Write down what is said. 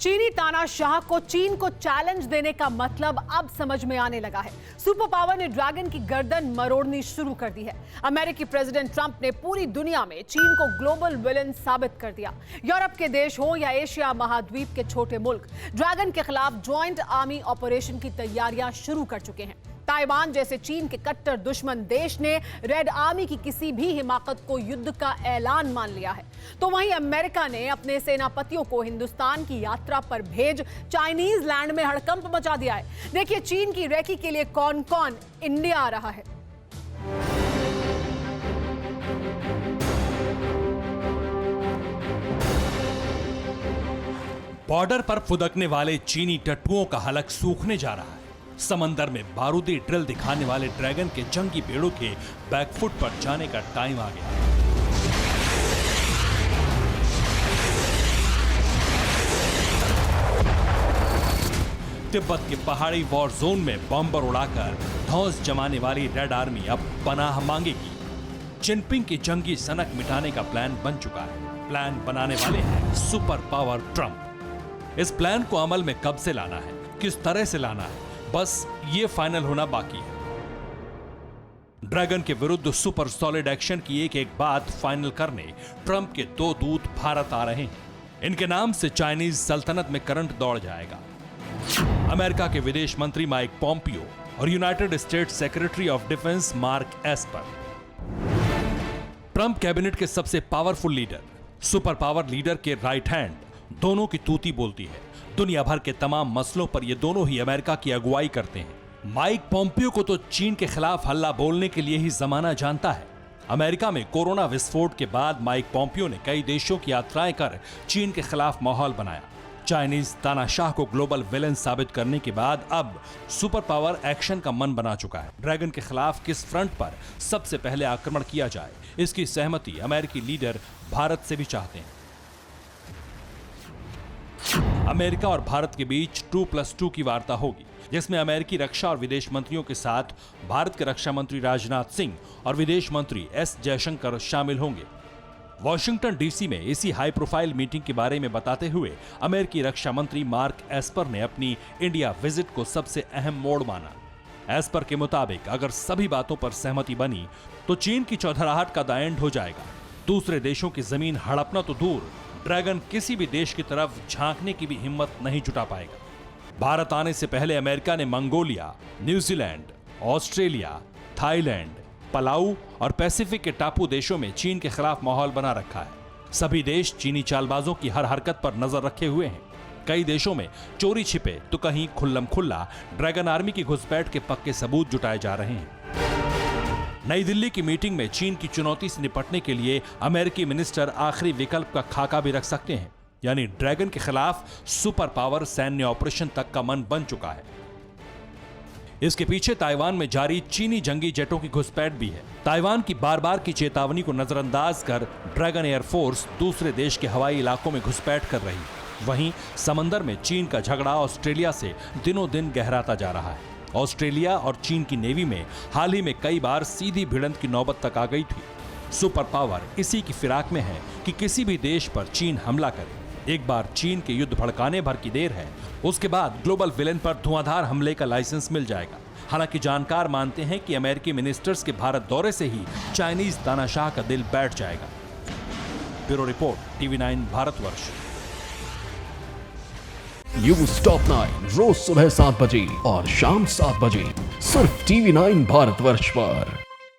चीनी तानाशाह को चीन को चैलेंज देने का मतलब अब समझ में आने लगा है। सुपर पावर ने ड्रैगन की गर्दन मरोड़नी शुरू कर दी है। अमेरिकी प्रेसिडेंट ट्रंप ने पूरी दुनिया में चीन को ग्लोबल विलन साबित कर दिया। यूरोप के देश हो या एशिया महाद्वीप के छोटे मुल्क, ड्रैगन के खिलाफ ज्वाइंट आर्मी ऑपरेशन की तैयारियां शुरू कर चुके हैं। ताइवान जैसे चीन के कट्टर दुश्मन देश ने रेड आर्मी की किसी भी हिमाकत को युद्ध का ऐलान मान लिया है। तो वहीं अमेरिका ने अपने सेनापतियों को हिंदुस्तान की यात्रा पर भेज चाइनीज लैंड में हड़कंप मचा दिया है। देखिए चीन की रेकी के लिए कौन कौन इंडिया आ रहा है। बॉर्डर पर फुदकने वाले चीनी टट्टुओं का हलक सूखने जा रहा है। समंदर में बारूदी ड्रिल दिखाने वाले ड्रैगन के जंगी बेड़ों के बैकफुट पर जाने का टाइम आ गया। तिब्बत के पहाड़ी वॉर जोन में बॉम्बर उड़ाकर धौंस जमाने वाली रेड आर्मी अब पनाह मांगेगी। जिनपिंग की जंगी सनक मिटाने का प्लान बन चुका है। प्लान बनाने वाले हैं सुपर पावर ट्रंप। इस प्लान को अमल में कब से लाना है, किस तरह से लाना है, बस ये फाइनल होना बाकी है। ड्रैगन के विरुद्ध सुपर सॉलिड एक्शन की एक एक बात फाइनल करने ट्रंप के 2 दूत भारत आ रहे हैं। इनके नाम से चाइनीज सल्तनत में करंट दौड़ जाएगा। अमेरिका के विदेश मंत्री माइक पॉम्पियो और United states secretary of defence mark Esper. Trump cabinet के सबसे powerful leader, super power leader के राइट हैंड, दोनों की तूती बोलती है। दुनिया भर के तमाम मसलों पर ये दोनों ही अमेरिका की अगुवाई करते हैं। माइक पॉम्पियो को तो चीन के खिलाफ हल्ला बोलने के लिए ही जमाना जानता है। अमेरिका में कोरोना विस्फोट के बाद माइक पॉम्पियो ने कई देशों की यात्राएं कर चीन के खिलाफ माहौल बनाया। चाइनीज तानाशाह को ग्लोबल विलेन साबित करने के बाद अब सुपर पावर एक्शन का मन बना चुका है। ड्रैगन के खिलाफ किस फ्रंट पर सबसे पहले आक्रमण किया जाए, इसकी सहमति अमेरिकी लीडर भारत से भी चाहते हैं। अमेरिका और भारत के बीच 2+2 की वार्ता होगी, जिसमें अमेरिकी रक्षा और विदेश मंत्रियों के साथ भारत के रक्षा मंत्री राजनाथ सिंह और विदेश मंत्री एस जयशंकर शामिल होंगे। वॉशिंगटन डीसी में इसी हाई प्रोफाइल मीटिंग के बारे में बताते हुए अमेरिकी रक्षा मंत्री मार्क एस्पर ने अपनी इंडिया विजिट को सबसे अहम मोड़ माना। एस्पर के मुताबिक अगर सभी बातों पर सहमति बनी तो चीन की चौधराहट का द एंड हो जाएगा। दूसरे देशों की जमीन हड़पना तो दूर, ड्रैगन किसी भी देश की तरफ झांकने की भी हिम्मत नहीं जुटा पाएगा। भारत आने से पहले अमेरिका ने Mongolia, New Zealand, Australia, Thailand, Palau और पैसिफिक के टापू देशों में चीन के खिलाफ माहौल बना रखा है। सभी देश चीनी चालबाजों की हर हरकत पर नजर रखे हुए हैं। कई देशों में चोरी छिपे तो कहीं खुल्लम खुल्ला ड्रैगन आर्मी की घुसपैठ के पक्के सबूत जुटाए जा रहे हैं। नई दिल्ली की मीटिंग में चीन की चुनौती से निपटने के लिए अमेरिकी मिनिस्टर आखिरी विकल्प का खाका भी रख सकते हैं, यानी ड्रैगन के खिलाफ सुपर पावर सैन्य ऑपरेशन तक का मन बन चुका है। इसके पीछे ताइवान में जारी चीनी जंगी जेटों की घुसपैठ भी है। ताइवान की बार बार की चेतावनी को नजरअंदाज कर ड्रैगन एयरफोर्स दूसरे देश के हवाई इलाकों में घुसपैठ कर रही है। वहीं समंदर में चीन का झगड़ा ऑस्ट्रेलिया से दिनों दिन गहराता जा रहा है। ऑस्ट्रेलिया और चीन की नेवी में हाल ही में कई बार सीधी भिड़ंत की नौबत तक आ गई थी। सुपर पावर इसी की फिराक में है कि किसी भी देश पर चीन हमला करे। एक बार चीन के युद्ध भड़काने भर की देर है, उसके बाद ग्लोबल विलेन पर धुआंधार हमले का लाइसेंस मिल जाएगा। हालांकि जानकार मानते हैं कि अमेरिकी मिनिस्टर्स के भारत दौरे से ही चाइनीज तानाशाह का दिल बैठ जाएगा। Bureau report, TV9 Bharatvarsh. News top 9 रोज सुबह 7 बजे और शाम 7 बजे सिर्फ TV9 भारतवर्ष पर।